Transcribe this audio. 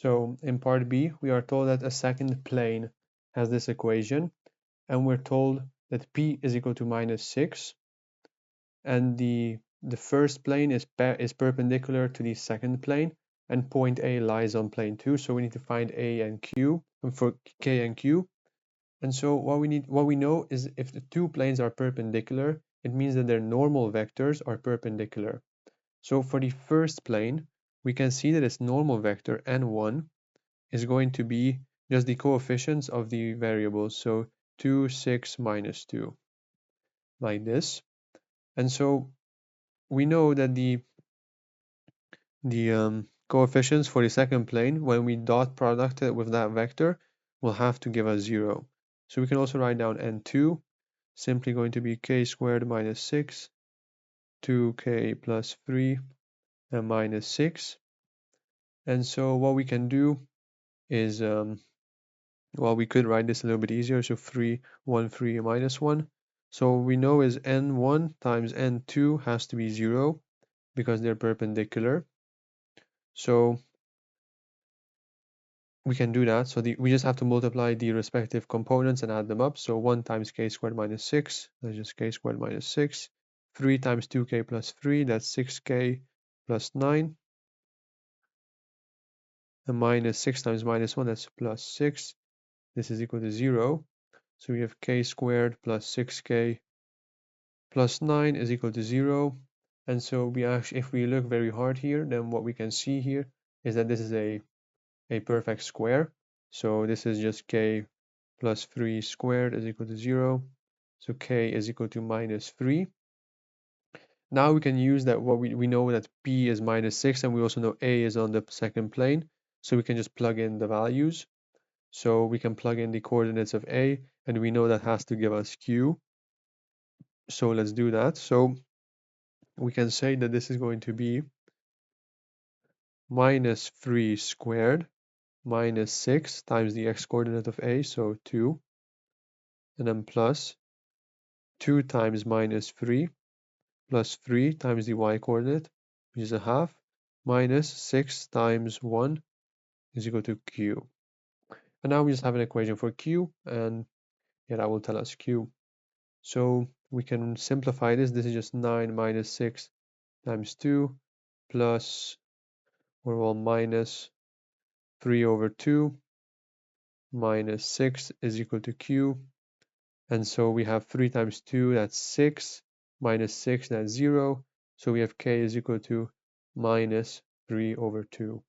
So in part B, we are told that a second plane has this equation, and we're told that P is equal to -6, and the first plane is perpendicular to the second plane, and point A lies on plane 2, so we need to find A and Q, for K and Q. And so what we know is if the two planes are perpendicular, it means that their normal vectors are perpendicular. So for the first plane, we can see that its normal vector n1 is going to be just the coefficients of the variables, so 2, 6, -2, like this. And so we know that the coefficients for the second plane, when we dot product it with that vector, will have to give us 0. So we can also write down n2, simply going to be k squared -6, 2k plus 3, and -6. And so what we can do is, well, we could write this a little bit easier, so 3, 1, 3, -1. So what we know is n1 times n2 has to be 0, because they're perpendicular. So we can do that. So we just have to multiply the respective components and add them up. So 1 times k squared -6, that's just k squared -6. 3 times 2k plus 3, that's 6k plus 9. And -6 times -1, that's plus 6. This is equal to 0. So we have k squared plus 6k plus 9 is equal to 0. And so we actually, if we look very hard here, then what we can see here is that this is a perfect square. So this is just k plus 3 squared is equal to 0. So k is equal to -3. Now we can use that, what we know that p is -6, and we also know a is on the second plane. So we can just plug in the values. So we can plug in the coordinates of a, and we know that has to give us q. So let's do that. So we can say that this is going to be -3 squared minus 6 times the x coordinate of a, so 2, and then plus 2 times -3 plus 3 times the y coordinate, which is a half, minus 6 times 1 is equal to q. And now we just have an equation for q, and yeah, that will tell us q. So we can simplify this. This is just 9 minus 6 times 2 plus, or well, minus 3 over 2 minus 6 is equal to q. And so we have 3 times 2, that's 6, minus 6, that's 0. So we have k is equal to minus 3 over 2.